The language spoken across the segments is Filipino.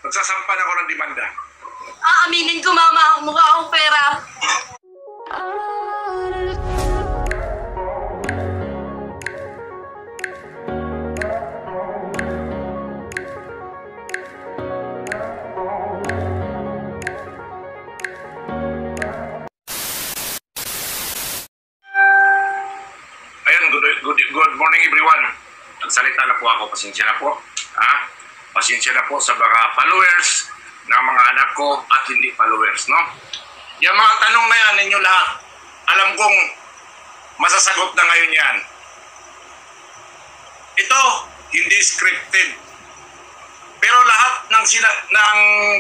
Magsasampan ako ng demanda. Aaminin ko, mama, mukha akong pera. Good morning everyone. Nagsalita na po ako, pasensya na po. Pasensya na po sa mga followers ng mga anak ko at hindi followers, no? Yung mga tanong na yan ninyo lahat, alam kong masasagot na ngayon yan. Ito, hindi scripted. Pero lahat ng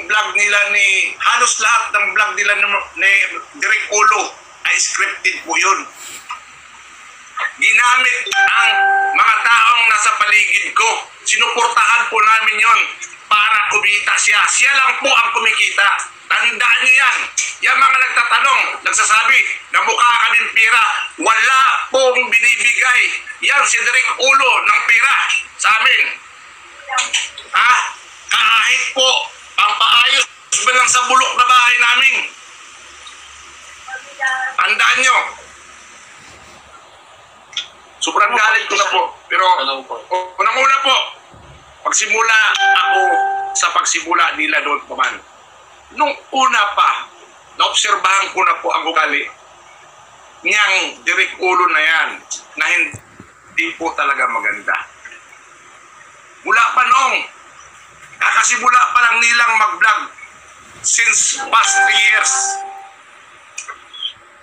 vlog nila halos lahat ng vlog nila ni Direk Ulo ay scripted po yun. Ginamit ang mga taong nasa paligid ko. Sinuportahan po namin yon para kumita siya. Siya lang po ang kumikita. Tandaan niyo yan. Yung mga nagtatanong, nagsasabi na mukha ka din pera, wala pong binibigay. Yan si Direk Ulo ng pera sa amin. Kahit po ang paayos ba lang sa bulok na bahay namin. Tandaan nyo. Sobrang galit ko na po. Pero unang-una po, pagsimula ako sa pagsimula nila doon pa man. Nung una pa, naobserbahan ko na po ang ugali niyang Direk Ulo na yan na hindi po talaga maganda. Mula pa nung kakasimula pa lang nilang mag-vlog since past 3 years,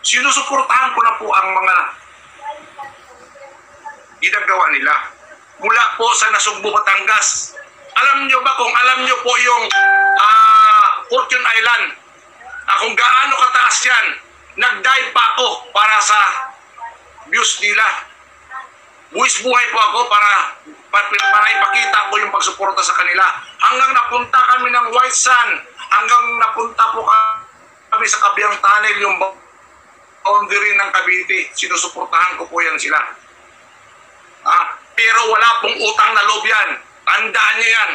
sinusuportahan ko na po ang mga ginagawa nila. Mula po sa Nasugbu, Batangas. Alam nyo ba kung alam nyo po yung Fortune Island, kung gaano kataas yan, nag-dive pa ako para sa views nila. Buwis buhay po ako para ipakita ko yung pagsuporta sa kanila. Hanggang napunta kami ng White Sand, hanggang napunta po kami sa Kabiang Tunnel, yung boundary ng Cavite. Sinusuportahan ko po yan sila. Pero wala pong utang na loob yan. Tandaan niyo yan.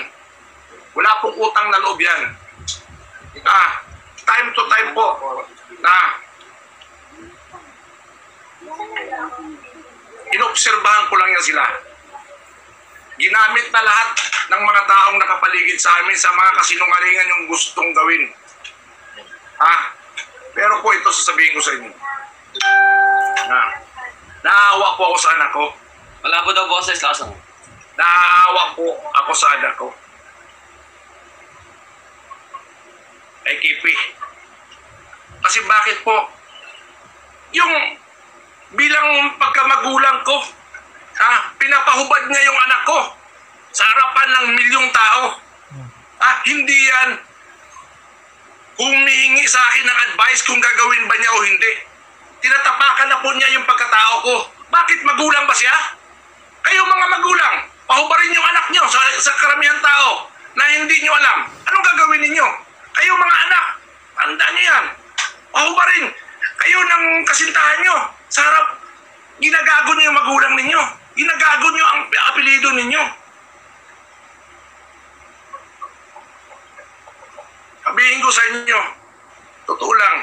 Wala pong utang na loob yan. Time to time po na inobserbahan ko lang yan sila. Ginamit na lahat ng mga taong nakapaligid sa amin sa mga kasinungalingan yung gustong gawin. Pero po ito sasabihin ko sa inyo. Naawa po ako sa anak ko. Wala po daw boses, kaso. Naawa po ako sa anak ko. Ay Kipi. Kasi bakit po? Yung bilang pagkamagulang ko, pinapahubad niya yung anak ko sa harapan ng milyong tao. Hindi yan humihingi sa akin ng advice kung gagawin ba niya o hindi. Tinatapakan na po niya yung pagkatao ko. Bakit magulang ba siya? Kayo mga magulang, pahubarin yung anak nyo sa karamihan tao na hindi nyo alam. Anong gagawin ninyo? Kayo mga anak, tandaan nyo yan. Pahubarin kayo ng kasintahan nyo sa harap. Ginagago nyo yung magulang ninyo. Ginagago nyo ang apelido ninyo. Sabihin ko sa inyo, totoo lang,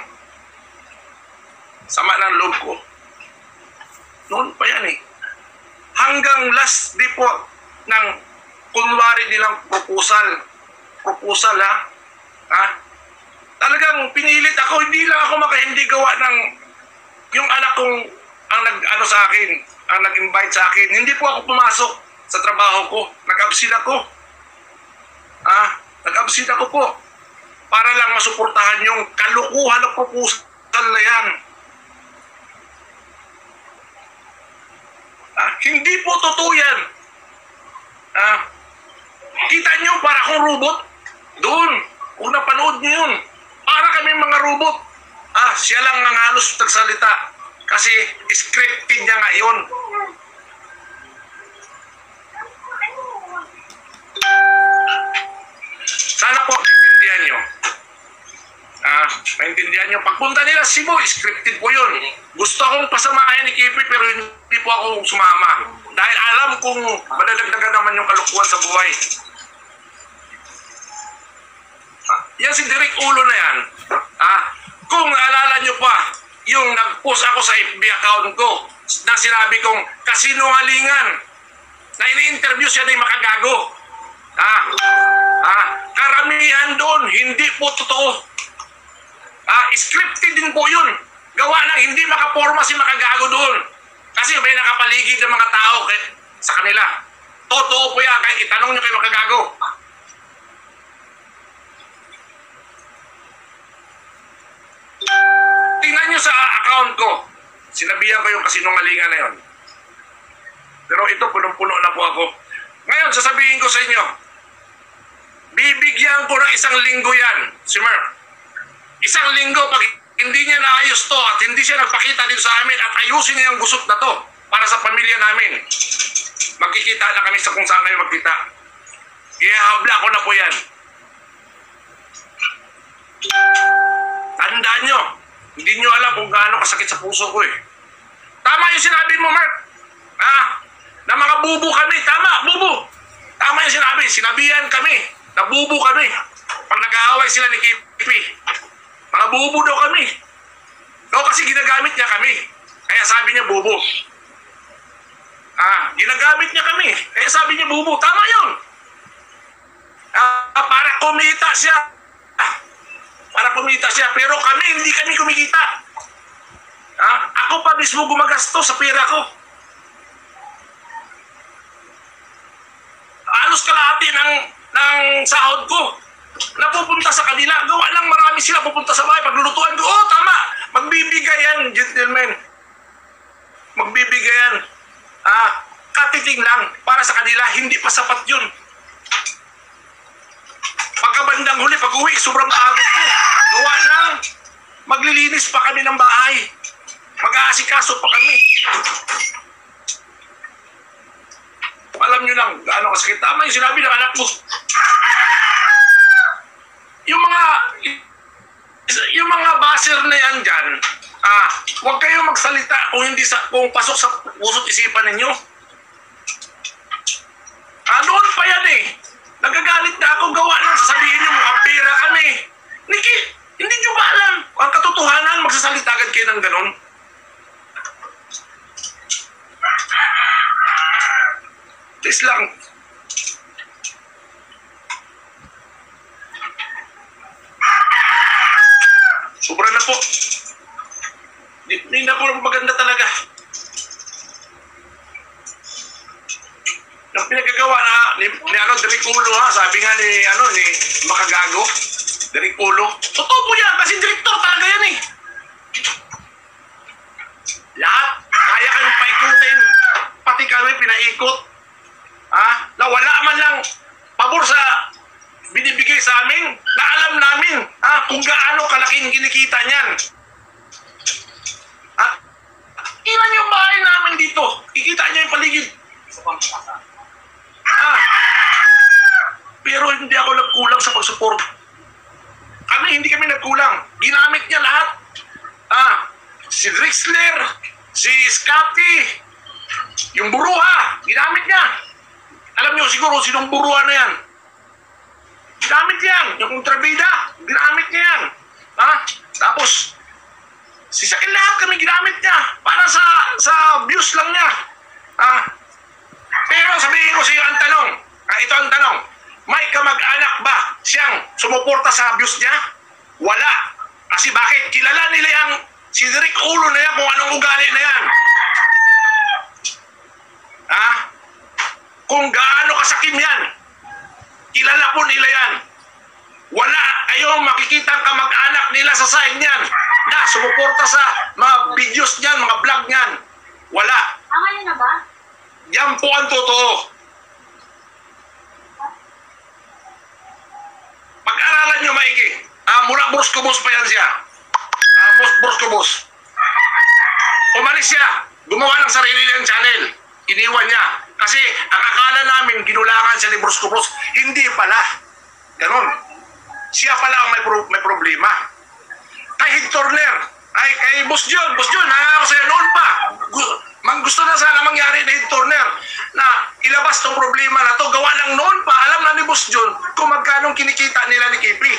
sama ng loob ko. Noon pa yan eh. Hanggang last day po ng kunwari nilang proposal talagang pinilit ako, hindi lang ako hindi gawa ng yung anak kong ang nag-ano sa akin, ang nag-invite sa akin. Hindi po ako pumasok sa trabaho ko. Nag-absent ako. Nag-absent ako po para lang masuportahan yung kalukuhan ng proposal na yan. Hindi po totoo yan. Kita nyo para akong robot? Doon, kung napanood nyo yun, para kami mga robot. Siya lang ang halos nagsalita kasi scripted niya nga yun. Sana po maintindihan nyo. Maintindihan nyo. Pagpunta nila Cebu, scripted po yun. Gusto akong pasamahin ni Kipi pero hindi po ako sumama. Dahil alam kong madadagdagan naman yung kalukuhan sa buhay. yan si Derek Ulo na yan, kung naalala nyo pa, yung nag-post ako sa FB account ko na sinabi kong kasinungalingan na ini-interview siya na makagago. Karamihan doon, hindi po totoo. Scripted din po yun. Gawa ng hindi makaporma si makagago doon. Kasi may nakapaligid ng mga tao sa kanila. Totoo po yan, kahit itanong nyo kay makagago. Tingnan nyo sa account ko. Sinabihan ko yung kasinungalingan na yun. Pero ito, punong-puno na po ako. Ngayon, sasabihin ko sa inyo, bibigyan ko ng 1 linggo yan, si Mer. 1 linggo, pag hindi niya naayos to at hindi siya nagpakita dito sa amin at ayusin niya yung gusot na to para sa pamilya namin, magkikita na kami sa kung saan kayo magkita. Ihahabla ko na po yan. Tandaan nyo, hindi nyo alam kung gaano kasakit sa puso ko eh. Tama yung sinabi mo, Mark. Na mga bubo kami. Tama, bubo. Tama yung sinabi. Sinabihan kami. Na bubo kami. Pag nag-aaway sila ni Kipi. Mga bubo daw kami. Kasi ginagamit niya kami. Kaya sabi niya bubo. Ginagamit niya kami. Kaya sabi niya bubo. Tama yun. Para kumita siya. Para kumita siya. Pero kami, hindi kami kumikita. Ako pa mismo gumagastos sa pera ko. Halos kalahati ng sahod ko napupunta sa kanila. Gawa lang marami sila pupunta sa bahay. Paglulutuan ko, tama. Magbibigay yan, gentlemen. Magbibigay yan. Katiting lang para sa kanila. Hindi pa sapat yun. Pagkabandang huli, pag-uwi, sobrang agad ko. Gawa lang. Maglilinis pa kami ng bahay. Mag-aasikaso pa kami. Alam nyo lang, gaano kasakit. Tama yung sinabi ng anak mo. Yung mga baser na yan dyan, huwag kayo magsalita kung pasok sa puso't isipan ninyo. Noon pa yan eh. Nagagalit na ako, gawa lang, sasabihin nyo, mukhang pera kami. Niki, hindi nyo ba alam? Ang katotohanan, magsasalita agad kayo ng ganon. Please lang. Sobra na po. Hindi na po maganda talaga. Ang pinagagawa ni Derek Ulo sabi nga ni makagago. Derek Ulo. Totoo po yan kasi direktor talaga yan eh. Lahat kaya kayong paikutin. Pati kami pinaikot. Na wala man lang pabor sa binibigay sa amin, na alam namin kung gaano kalaking kinikita niyan. Ilan yung bahay namin dito? Ikita niyo yung paligid. Pero hindi ako nagkulang sa pag-support. Hindi kami nagkulang. Ginamit niya lahat. Si Drexler, si Scotty, yung buruha, ginamit niya. Alam niyo siguro sinong buruha na yan. Ginamit yan. Yung kontrabida, ginamit niya yan. Tapos, sisakin lahat kami ginamit niya para sa views lang niya. Pero sabihin ko sa iyo ang tanong, ito ang tanong, may kamag-anak ba siyang sumuporta sa views niya? Wala. Kasi bakit? Kilala nila yung si Derek Ulo na yan kung anong ugali na yan. Kung gaano kasakim yan. Kilala po nila yan. Wala kayong makikitang kamag-anak nila sa side niyan na sumuporta sa mga videos niyan, mga vlog niyan. Wala. Ngayon na ba? Yan po ang totoo. Pag-aralan nyo maigi. Mula Boskobos pa yan siya. Boskobos. Umalis siya. Gumawa ng sarili niyang channel. Iniwan niya. Kasi ang akala namin ginulangan siya ni Boskobos. Hindi pala. Ganon. Siya pala ang may problema. Kay Head Turner. Kay Boss John. Boss John, ako sa'yo noon pa. Gusto na sana mangyari ni Head Turner na ilabas tong problema na to. Gawa lang noon pa. Alam na ni Boss John kung magkano kinikita nila ni Kipi.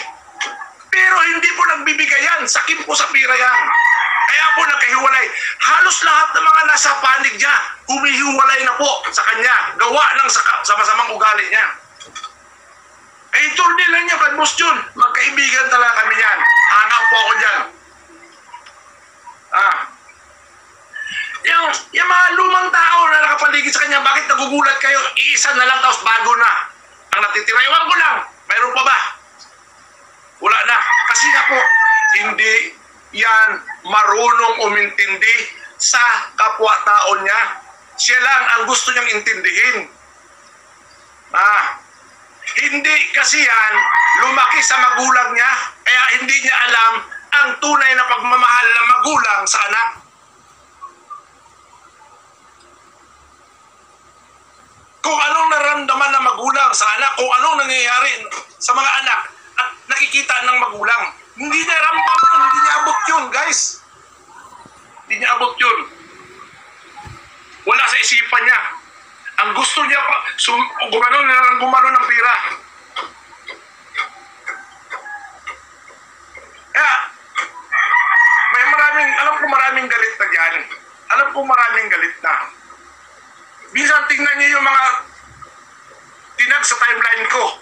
Pero hindi po nagbibigay yan. Sakim po sa pira yan. Kaya po nagkahiwalay. Halos lahat ng mga nasa panig niya, humihiwalay na po sa kanya. Gawa ng sa masamang ugali niya. Eh, turni lang niya, Boss Jun. Magkaibigan talaga kami yan. Hanap po ako dyan. Yung mga lumang tao na nakapaligid sa kanya, bakit nagugulat kayo? Iisa na lang, tapos bago na. Ang natitira, iwan ko lang. Mayroon pa ba? Wala na. Kasi nga po, hindi yan marunong umintindi sa kapwa-tao niya. Siya lang ang gusto niyang intindihin. Hindi kasi yan lumaki sa magulang niya, kaya hindi niya alam ang tunay na pagmamahal ng magulang sa anak. Kung anong naramdaman ng magulang sa anak, kung anong nangyayari sa mga anak at nakikita ng magulang, hindi niya ramdam yun, hindi niya abot yun, guys. Hindi niya abot yun. Wala sa isipan niya. Ang gusto niya pa, gumano ng pira. Kaya, alam ko maraming galit na dyan. Alam ko maraming galit na. Minsan tingnan niyo yung mga tinag sa timeline ko.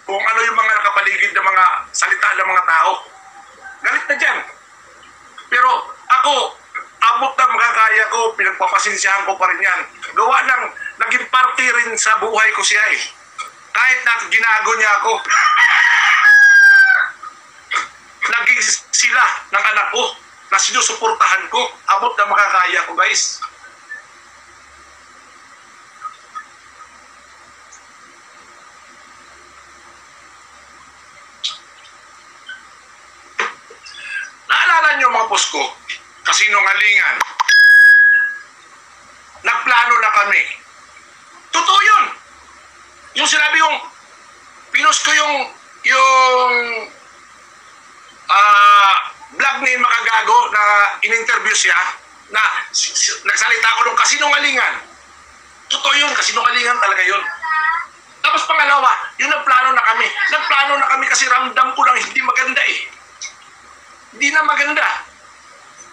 Kung ano yung mga nakapaligid ng mga salita ng mga tao. Galit na dyan. Pero ako, abot na makakaya ko, pinagpapasensyahan ko pa rin yan. Gawa ng naging parte rin sa buhay ko siya eh. Kahit na ginago niya ako. Naging sila ng anak ko na sinusuportahan ko. Abot na makakaya ko, guys. Naalala niyo mga boss ko, kasinungalingan. Nagplano na kami. Totoo yun. Yung sinabi yung, pinost ko yung vlog ni Makagago na in-interview siya, na nagsalita ko ng kasinungalingan. Totoo yun, kasinungalingan talaga yun. Tapos pangalawa, yung nagplano na kami. Nagplano na kami kasi ramdam ko lang hindi maganda eh. Hindi na maganda.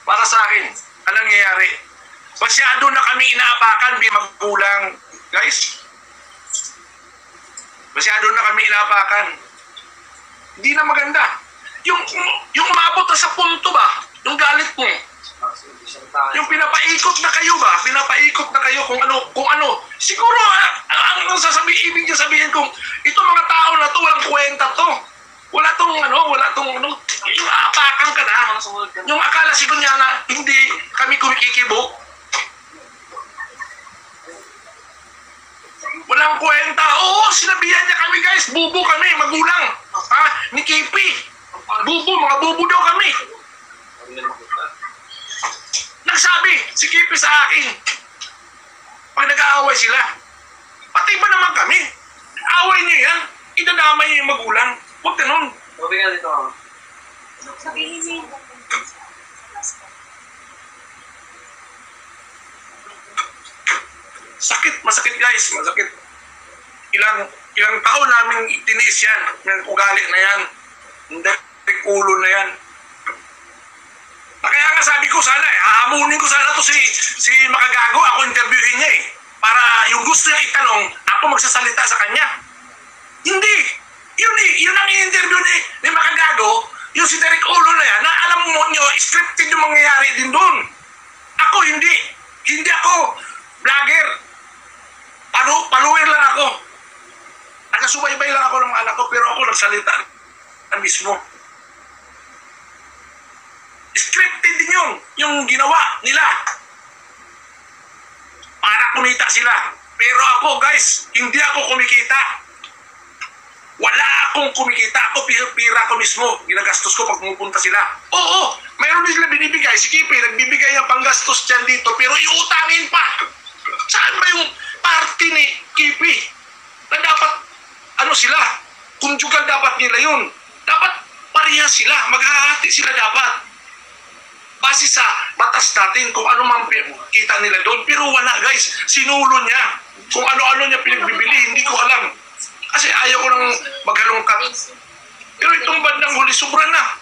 Para sa akin, anong nangyayari? Masyado na kami inaapakan bilang magulang. Guys, masyado na kami inaapakan. Hindi na maganda. Yung umabot na sa punto ba? Yung galit mo. Yung pinapaikot na kayo ba? Pinapaikot na kayo kung ano. Siguro, ang ibig niya sabihin kung ito mga tao na to, walang kwenta to. Wala tong yung aapakan ka na. Yung akala siguro niya na hindi kami kumikikibo. Walang kwenta. Oo, sinabihan niya kami, guys. Bubo kami, magulang. Ni KP. Bubo, mga bubo daw kami. Nagsabi si KP sa akin. Pag nag-aaway sila. Pati ba naman kami? Away niyo yan. Idadamay niyo yung magulang. Huwag ganun. Sabi nga dito. Sabihin niyo. Sakit, masakit guys, masakit. Ilang taon namin tiniis yan, ng ugali na yan, hindi ulo na yan. Kaya nga sabi ko sana hahamunin ko sana to si Makagago, ako interviewin niya para yung gusto niya itanong, ako magsasalita sa kanya. Hindi, yun ang i-interview ni Makagago, yung si Derek Ulo na yan, na alam mo nyo, scripted yung mangyayari din doon. Ako hindi ako vlogger. Paluwer lang ako. Nagasubaybay lang ako ng mga anak ko, pero ako nagsalita na mismo. Scripted din yung ginawa nila. Para kumita sila. Pero ako, guys, hindi ako kumikita. Wala akong kumikita. Ako, pira ko mismo. Ginagastos ko pag pumupunta sila. Oo, mayroon din sila binibigay. Si Kipi, nagbibigay ng panggastos dyan dito, pero iutangin pa. Saan ba yung party ni Kipi? Na dapat, sila? Conjugal dapat nila yun. Dapat pareha sila. Maghahati sila dapat. Base sa batas natin kung ano man kita nila doon. Pero wala, guys. Sinulo niya. Kung ano-ano niya pinagbibili, hindi ko alam. Kasi ayaw ko nang maghalongkat. Pero ito Nung bandang huli, sobra na.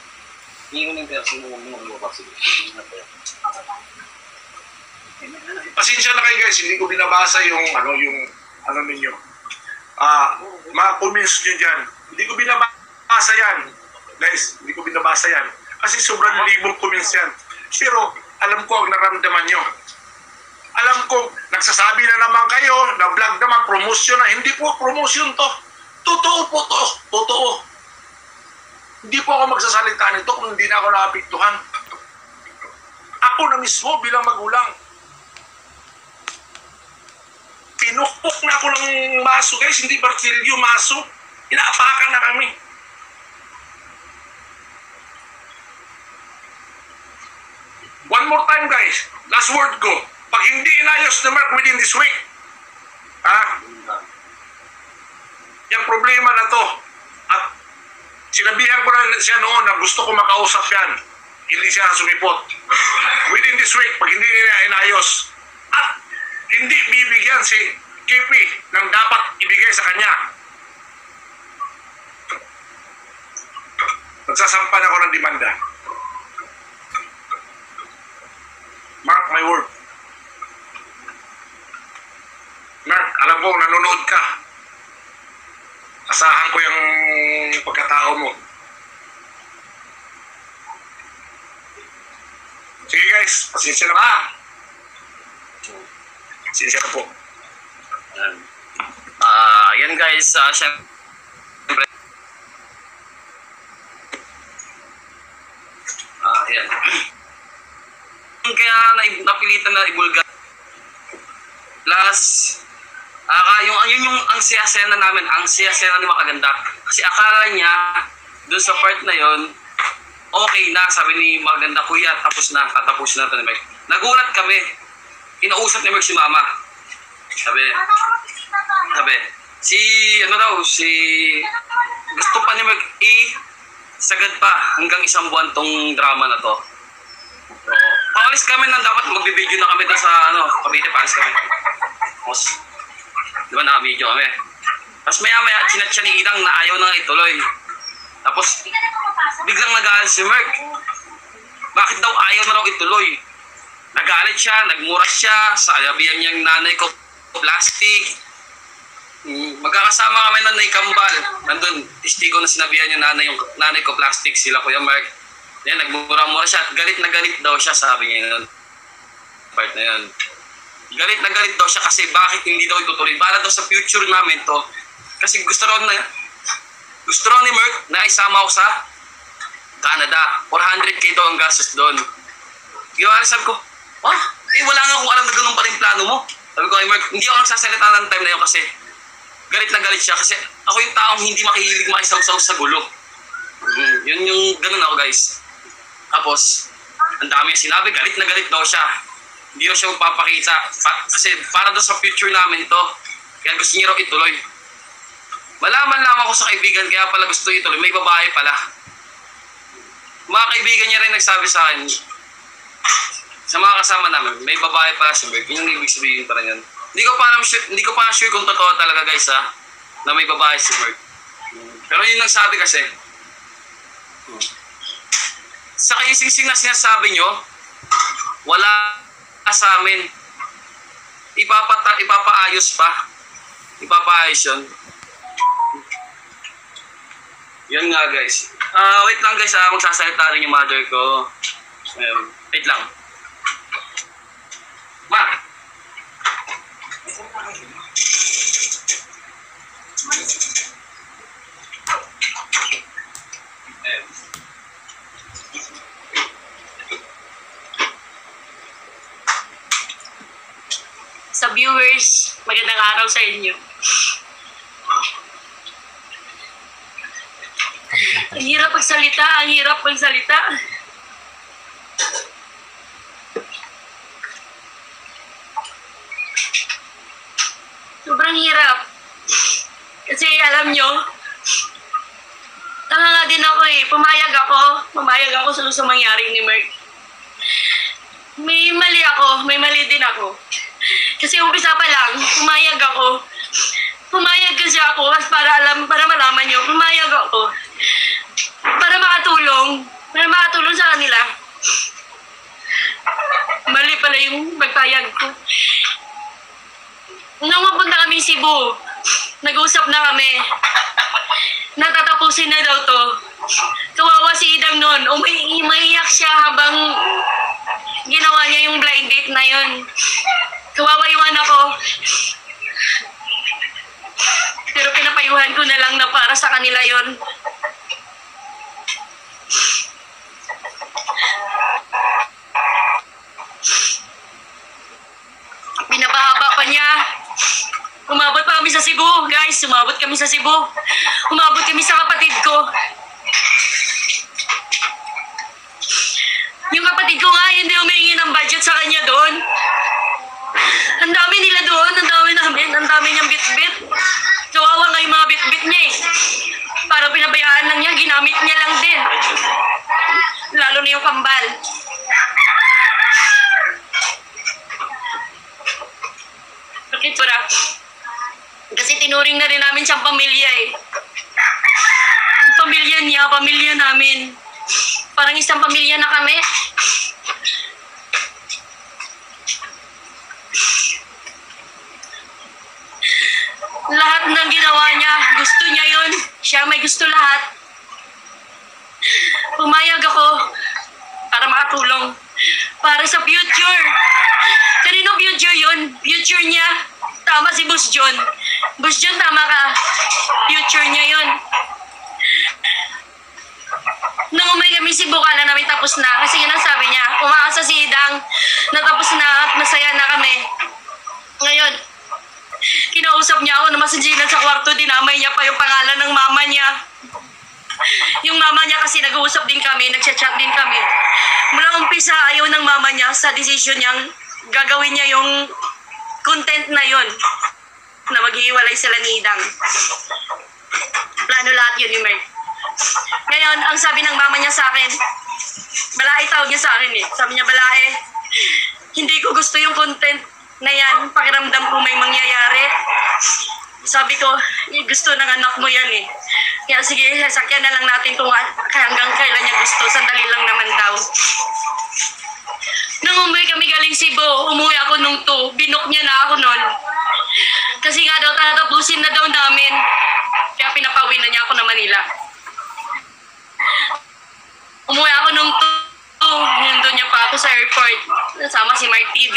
Pasensya na kayo guys, hindi ko binabasa yung ano ninyo. Mga comments nyo dyan. Hindi ko binabasa yan. Guys, hindi ko binabasa yan. Kasi sobrang libong comments yan. Pero alam ko ang naramdaman nyo. Alam ko, nagsasabi na naman kayo, na vlog naman, promotion na. Hindi po promotion to. Totoo po to. Totoo. Hindi po ako magsasalita nito kung hindi na ako naapektuhan. Ako na mismo bilang magulang. Pinukpok na ako ng maso guys, hindi bartilyo, maso. Inaapakan na kami. One more time guys, last word ko. Pag hindi inayos na Mark within this week, yung problema na to, at sinabihan ko na siya noon na gusto ko makausap yan, hindi siya sumipot. Within this week, pag hindi niya inayos, at hindi bibigyan si Kipi ng dapat ibigay sa kanya, magsasampan ako ng demanda. Mark my word. Mark, alam ko, nanonood ka. Asahan ko yung pagkatao mo. Sige guys, pasensya na po. Pasensya na po. Yan guys, syempre. Yan. Kaya napilitan na ibulga. Plus, yun yung ang siyasena namin, ang siyasena ni Makaganda. Kasi akala niya, dun sa part na yon, okay na, sabi ni Maganda, kuya, tapos na ito ni Mike. Nagulat kami, inausap ni Mike si Mama. Sabi, gusto pa ni Mike, sagad pa hanggang isang buwan tong drama na to. So, paalis kami na dapat magbibideo na kami doon sa Cavite, paalis kami. Tapos, di ba naka-video kami? Tapos maya-maya, chinat siya ni Idang na ayaw na nga ituloy. Tapos, biglang nag-aalis si Merk. Bakit daw ayaw na raw ituloy? Nagalit siya, nagmura siya, sabihan niya yung nanay ko, plastic. Magkakasama kami ng nanay Kambal. Nandun, istigo na sinabihan yung nanay ko, plastic, sila Kuya Merk. Yan, nagmura-mura siya at galit na galit daw siya, sabi niya yun. Part na yun. Galit na galit daw siya kasi bakit hindi daw itutuloy. Para daw sa future namin to. Kasi gusto raw ni Merk na isama ako sa Canada. 400k daw ang gastos doon. Sabi ko, wala nga akong alam na ganun pa rin plano mo. Sabi ko kay Merk, hindi ako nagsasalita ng time na yun kasi galit na galit siya. Kasi ako yung taong hindi makihilig makisaw-saw sa gulo. Yun yung ganun ako guys. Tapos, ang dami sinabi, galit na galit daw siya. Hindi daw siya magpapakita. Kasi para daw sa future namin ito. Kaya gusto niya raw ituloy. Malaman lamang ko sa kaibigan, kaya pala gusto ituloy. May babae pala. Mga kaibigan niya rin nagsabi sa akin, sa mga kasama namin, may babae pala si Berg. Yun yung ibig sabihin pa rin yun. Hindi ko pa sure kung totoo talaga guys na may babae si Berg. Pero yun nagsabi kasi, sa kaisingsing na sinasabi nyo, wala sa amin. Ipapaayos pa. Ipapaayos yun. Yan nga guys. Wait lang guys, magsasalita rin yung mother ko. Wait lang. Ma! Sa viewers, magandang araw sa inyo. Ang hirap magsalita, ang hirap magsalita. Sobrang hirap. Kasi alam nyo, tanga nga din ako eh. Pumayag ako sa mangyari ni Merk. May mali din ako. Kasi umpisa pa lang, pumayag ako. Pumayag kasi ako para malaman nyo, pumayag ako. Nag-usap na kami. Natatapusin na daw to. Kawawa si Idang noon. Umaiyak siya habang ginawa niya yung blind date na yun. Kawawa yung anak ko. Pero pinapayuhan ko na lang na para sa kanila yon. Pinapahaba pa niya. Umabot pa kami sa Cebu, guys. Umabot kami sa Cebu. Umabot kami sa kapatid ko. Yung kapatid ko nga, hindi humingi ng budget sa kanya doon. Ang dami nila doon, ang dami namin, ang dami niyang bit-bit. Kawawa nga yung mga bit-bit niya eh. Parang pinabayaan lang niya, ginamit niya lang din. Lalo na yung kambal. Bakit para? Kasi tinuring na rin namin siyang pamilya eh. Pamilya niya, pamilya namin. Parang isang pamilya na kami. Lahat ng ginawa niya, gusto niya yun. Siya may gusto lahat. Pumayag ako para makatulong. Para sa future. Kanino future yun? Future niya. Tama si Boss John. Boss John, tama ka. Future niya yun. Nung umay kami Cebu, kala namin tapos na. Kasi yun ang sabi niya. Umaasa si Idang na tapos na at masaya na kami. Ngayon, kinausap niya ako na masinjinan sa kwarto. Dinamay niya pa yung pangalan ng mama niya. Yung mama niya kasi nag-uusap din kami, nag-chat din kami. Mula umpisa, ayaw ng mama niya sa decision niyang gagawin niya yung content na yon na maghihiwalay sila ni Idang. Plano lahat yun ni Merk. Ngayon, ang sabi ng mama niya sa akin, Balae tawag niya sa akin eh. Sabi niya, Balae, hindi ko gusto yung content na yan. Pakiramdam ko may mangyayari. Sabi ko, gusto ng anak mo yan eh. Kaya sige, sasakyan na lang natin kung hanggang kailan niya gusto. Sandali lang naman daw. Nung umuwi kami galing Cebu, umuwi ako nung 2. Binok niya na ako nun. Kasi nga daw, tatapusin na daw namin. Kaya pinapauwi na niya ako na Manila. Umuwi ako nung 2. Nandun niya pa ako sa airport. Kasama si Mark TV.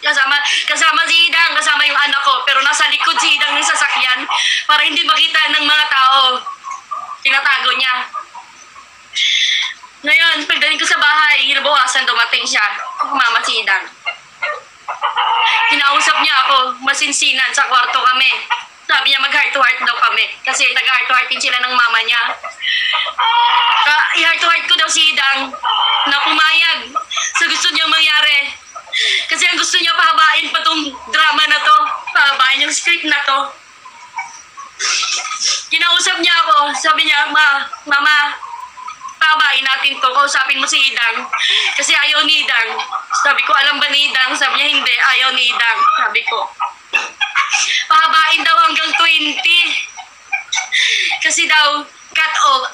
Kasama si Idang, kasama yung anak ko. Pero nasa likod si Idang ng sasakyan para hindi makita ng mga tao. Tinatago niya. Ngayon, pagdating ko sa bahay, hinabukasan dumating siya. Mama si Idang. Kinausap niya ako, masinsinan, sa kwarto kami. Sabi niya mag-heart to heart daw kami. Kasi nag-heart to heart din sila ng mama niya. I-heart to heart ko daw si Idang na pumayag sa gusto niyang mangyari. Kasi ang gusto niya, pahabain pa tong drama na to. Pahabain yung script na to. Kinausap niya ako. Sabi niya, Mama, pahabain natin to. Kausapin mo si Idang. Kasi ayaw ni Idang. Sabi ko, alam ba ni Idang? Sabi niya, hindi. Ayaw ni Idang. Sabi ko, pahabain daw hanggang 20. Kasi daw, cut off.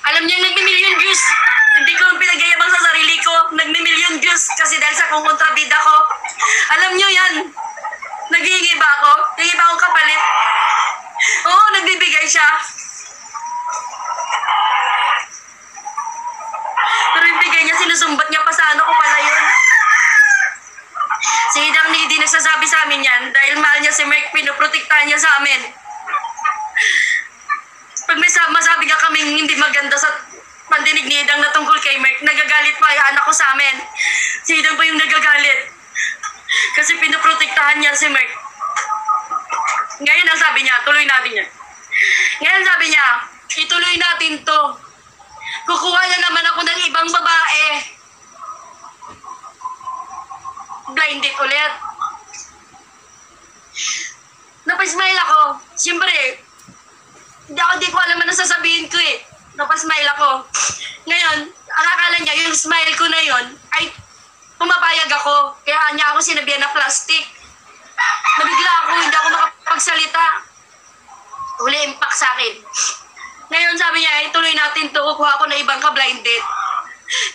Alam niya, nagmi-million views. Hindi ko pinagyayabang sa sarili ko. Nagmi-million views kasi dahil sa kontrabida ko. Alam niyo yan. Naghihingi ba ako? Hingi ba akong kapalit? Oo, nagbibigay siya. Pero yung bigay niya, sinusumbat niya pa sa ano ko pala yun. Si Idang hindi nagsasabi sa amin yan dahil mahal niya si Merk, pinoprotektahan niya sa amin. Pag may masabi ka kaming hindi maganda sa pandinig ni Idang na tungkol kay Merk, nagagalit pa yung anak ko sa amin. Si Idang pa yung nagagalit. Kasi pinoprotektahan niya si Merk. Ngayon ang sabi niya, tuloy natin yan. Ngayon sabi niya, ituloy natin to. Kukuha na naman ako ng ibang babae. Blind date ulit. Napasmile ako. Siyempre, di ko alam na sasabihin ko eh. Napasmile ako. Ngayon, ang akala niya, yung smile ko na yon ay pumapayag ako. Kaya niya ako sinabihan na plastic. Nabigla ako, hindi ako makapagsalita. Huli impact sa akin. Ngayon sabi niya, ituloy natin to, kukuha ako na ibang ka-blind date.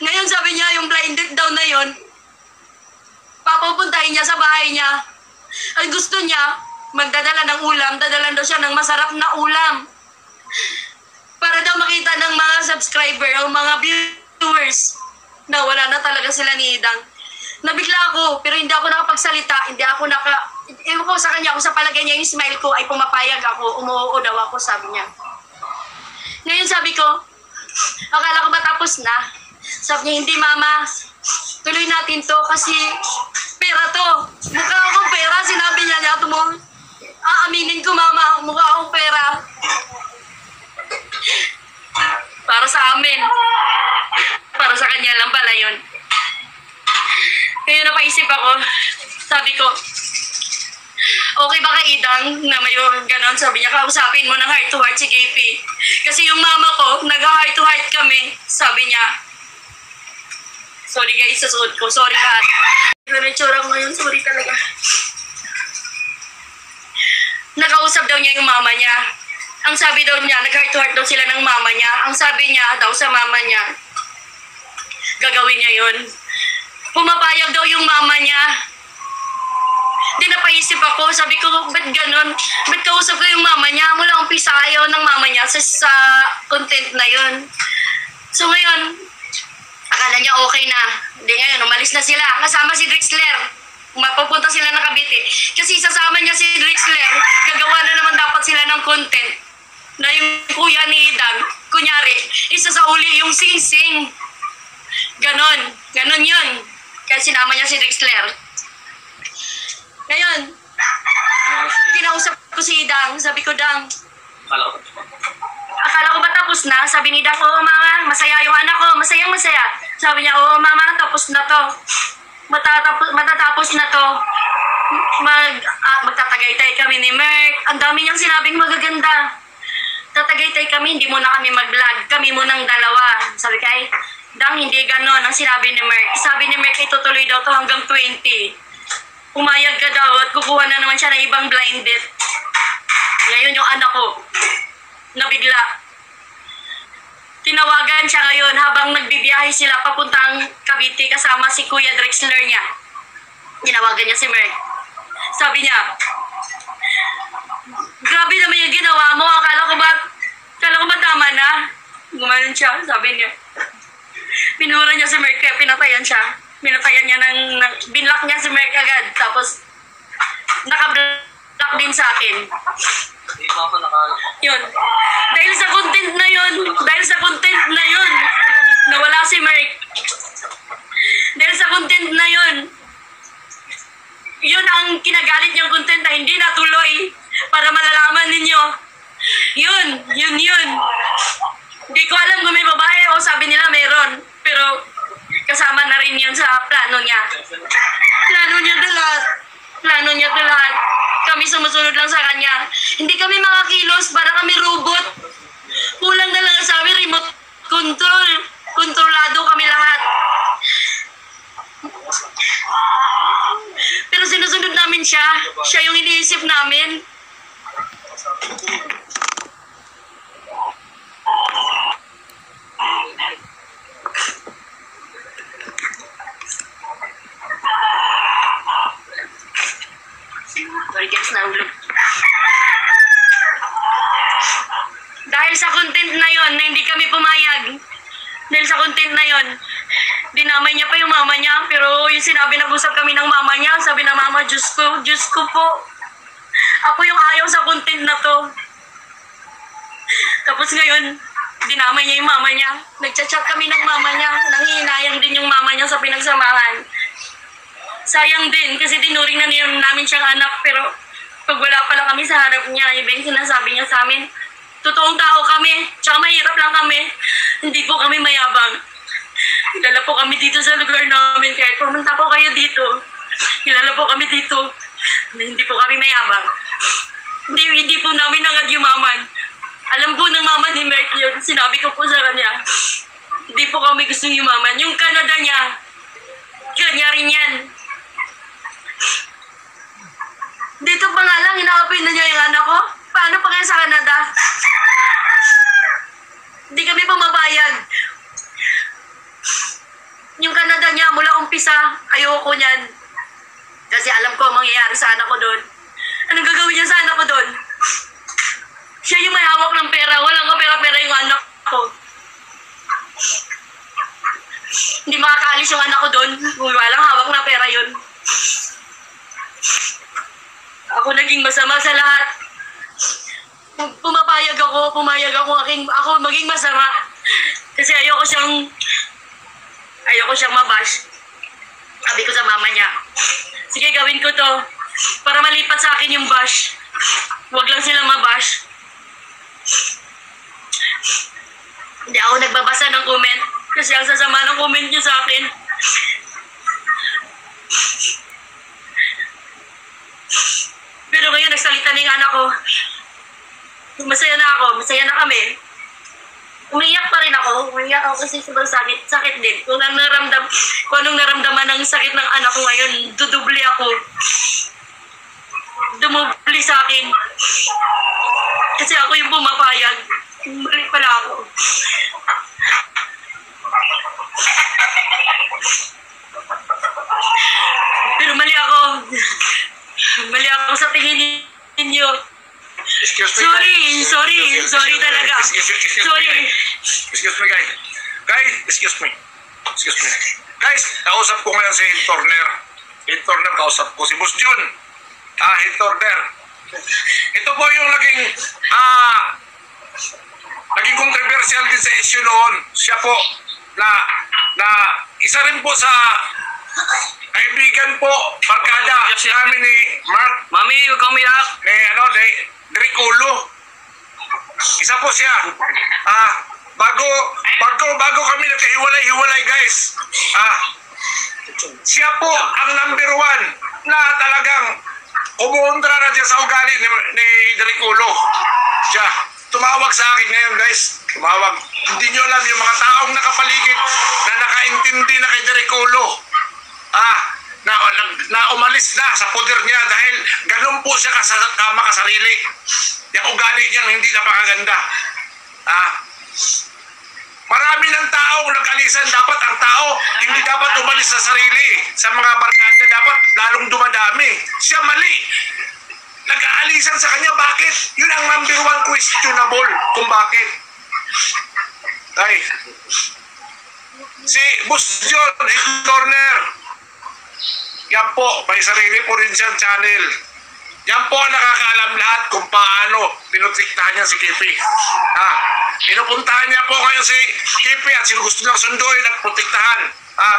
Ngayon sabi niya, yung blind date daw na yon, papupuntahin niya sa bahay niya Ang gusto niya, magdadala ng ulam, dadalan daw siya ng masarap na ulam. Para daw makita ng mga subscriber o mga viewers na wala na talaga sila ni Idang. Nabigla ako, pero hindi ako nakapagsalita, ewan ko sa kanya, kung sa palagay niya yung smile ko ay pumapayag ako, umuoo daw ako, sabi niya. Ngayon sabi ko, akala ko ba tapos na? Sabi niya, hindi mama, tuloy natin to kasi pera to. Mukha akong pera, sinabi niya aaminin ko mama, mukha akong pera. Para sa amin. Para sa kanya lang pala yun. Kaya napaisip ako, sabi ko, okay ba kay Idang na may ganon? Sabi niya, kausapin mo ng heart to heart si KP. Kasi yung mama ko, nag-heart to heart kami. Sabi niya, sorry guys, sa suot ko. Sorry lahat. Ito na itsura ko ngayon. Sorry talaga. Nakausap daw niya yung mama niya. Ang sabi daw niya, nag-heart to heart daw sila ng mama niya. Ang sabi niya daw sa mama niya, gagawin niya yun. Pumapayag daw yung mama niya. Di napaisip ako, sabi ko, ba't ganon? Ba't kausap ko yung mama niya? Mula umpisa ayaw ng mama niya sa content na yun. So ngayon, akala niya okay na. Hindi ngayon, umalis na sila. Kasama si Drexler. Mapupunta sila ng Cavite. Kasi sasama niya si Drexler, gagawa na naman dapat sila ng content. Na yung kuya ni Idang, kunyari, isa sa uli yung sing-sing. Ganon. Ganon yun. Kaya sinama niya si Drexler. Ngayon, kinausap ko si Idang. Sabi ko, Dang, akala ko ba tapos na? Sabi ni Idang, oo mama, masaya yung anak ko. Masayang masaya. Sabi niya, oo mama, tapos na to. Matatapos na to. Magtatagaytay kami ni Merk. Ang dami niyang sinabing magaganda. Tatagaytay kami, hindi muna kami mag-vlog. Kami munang dalawa. Sabi kay, Dang, hindi ganon ang sinabi ni Merk. Sabi ni Merk, itutuloy daw to hanggang 20. Pumayag ka daw at kukuha na naman siya ng ibang blind date. Ngayon yung anak ko, nabigla. Tinawagan siya ngayon habang nagbibiyahe sila papuntang Cavite kasama si Kuya Drexler niya. Tinawagan niya si Merk. Sabi niya, grabe naman yung ginawa mo. Akala ko ba tama na? Gumanon siya, sabi niya. Pinura niya si Merk kaya pinatayan siya. Pinatayan niya binlock niya si Merk agad. Tapos, naka-block din sa akin. Yun. Dahil sa content na yun, nawala si Merk. Dahil sa content na yun, yun ang kinagalit niyang content na hindi natuloy para malalaman ninyo. Yun. Hindi ko alam kung may babae o sabi nila meron. Pero kasama na rin yun sa plano niya. Plano niya to lahat. Kami sumusunod lang sa kanya. Hindi kami makakilos para kami robot. Kulang na lang sa amin remote control. Kontrolado kami lahat. Pero sinusunod namin siya. Siya yung iniisip namin. Dahil sa content na yon na hindi kami pumayag. Dahil sa content na yon, dinamay niya pa yung mama niya. Pero yung sinabi, nag-usap kami ng mama niya. Sabi ng mama, Diyos ko po. Ako yung ayaw sa content na to. Tapos ngayon, dinamay niya yung mama niya. Nagchat-chat kami ng mama niya. Nanghihinayang din yung mama niya sa pinagsamahan. Sayang din kasi tinuring na namin siyang anak. Pero pag wala pala kami sa harap niya, iba yung sinasabi niya sa amin. Totoong tao kami, tsaka mahirap lang kami. Hindi po kami mayabang. Kilala po kami dito sa lugar namin. Kahit pumunta po kayo dito, kilala po kami dito. Hindi po kami mayabang. Hindi po namin nangadyumaman. Alam po ng mama ni Merk yun. Sinabi ko po sa kanya, hindi po kami gustong yumaman. Yung Canada niya, kanya rin yan. Dito pa nga lang, hinakapin na niya yung anak ko. Paano pa kaya sa Canada? Hindi kami pumabayag. Yung Canada niya, mula umpisa, ayoko niyan. kasi alam ko ang mangyayari sa anak ko doon. Anong gagawin niya sa anak ko doon? Siya yung may hawak ng pera. Walang kapera-pera yung anak ko. Hindi makakaalis yung anak ko doon. Walang hawak na pera yun. Ako naging masama sa lahat. Pumayag ako ako maging masama. Kasi ayoko siyang mabash. Sabi ko sa mama niya, sige gawin ko to para malipat sa akin yung bash. Huwag lang sila mabash. Hindi ako nagbabasa ng comment kasi ang sasama ng comment niyo sa akin. Pero ngayon nagsalita na yung anak ko. Masaya na kami. Umiyak pa rin ako. Umiyak ako kasi sobrang sakit din. Kung anong naramdaman ng sakit ng anak ko ngayon, dudubli ako. Dumubli sa akin. Kasi ako yung pumapayag. Mali pala ako. Pero mali ako. Mali ako sa tingin ninyo. Sorry talaga. Sorry. Excuse me, guys. Excuse me. Guys, kausap ko ngayon si Turner. Head Turner, kausap ko si Boss John. Head Turner. Ito po yung naging controversial din sa issue noon. Siya po na isa rin po sa kaibigan po, barkada namin ni Mark. Mami, huwag kang umiyak. Ni Derek Ulo. Isa po siya. Bago kami nagkahiwalay-hiwalay, guys. Siya po ang number 1 na talagang kumontra na dyan sa ugali ni Derek Ulo. Siya. Tumawag sa akin ngayon, guys. Tumawag. Hindi nyo alam yung mga taong nakapaligid na nakaintindi na kay Derek Ulo. Na umalis na sa poder niya dahil ganun po siya makasarili. Yung ugali niyang hindi napakaganda. Marami ng taong nag-alisan. Dapat ang tao hindi dapat umalis sa sarili. Sa mga barkada dapat lalong dumadami. Siya mali. Nag-aalisan sa kanya. Bakit? Yun ang number 1 questionable kung bakit. Si Boss John Turner, yan po, may sarili po rin siyang channel. Yan po nakakaalam lahat kung paano pinutiktahan niya si Kipi. Pinupuntahan niya po ngayon si Kipi at sino gusto niyang sunduin at protektahan.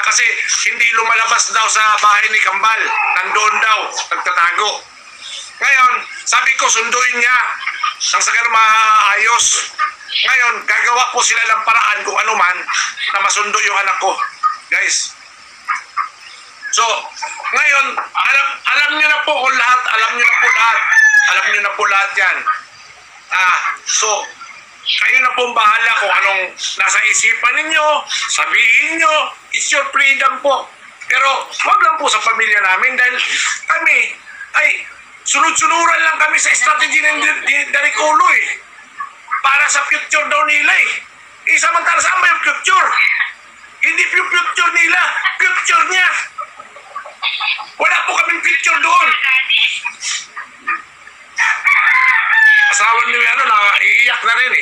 Kasi hindi lumalabas daw sa bahay ni Kambal. Nandoon daw, nagtatago. Ngayon, sabi ko sunduin niya nang sa ganun maayos. Ngayon, gagawa po sila ng paraan kung ano man na masundo yung anak ko. Guys. So, ngayon, alam niyo na po kung lahat. Alam niyo na po lahat yan. So, kayo na pong bahala kung anong nasa isipan ninyo, sabihin nyo, it's your freedom po. Pero, wag lang po sa pamilya namin dahil kami, sunod-sunuran lang kami sa strategy ng Derek Ulo para sa future daw nila samantala saan ba yung future? Hindi yung future nila, future niya. Wala po kaming future doon. Asawa niyo iiyak na rin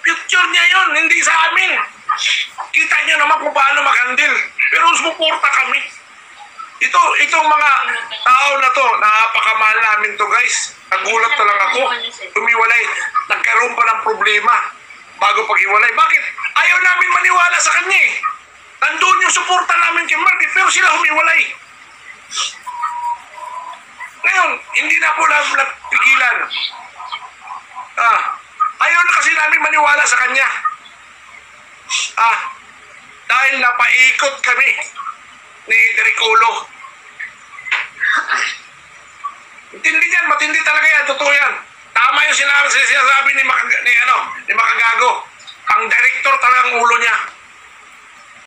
future niya yun, hindi sa amin. Kita niyo naman kung paano mag-handle. Pero sumuporta kami. Itong mga tao na to, napakamahal namin to, guys. Nagulat na lang ako. Tumiwalay. Nagkaroon pa ng problema bago paghiwalay. Bakit? Ayaw namin maniwala sa kanya Nandun yung suporta namin kay Mark pero sila humiwalay. Ngayon, hindi na po napigilan. Ayaw na kasi namin maniwala sa kanya. Dahil napaikot kami ni Derek Ulo. Intindi yan, matindi talaga yan, totoo yan. Tama yung sinasabi ni Makagago.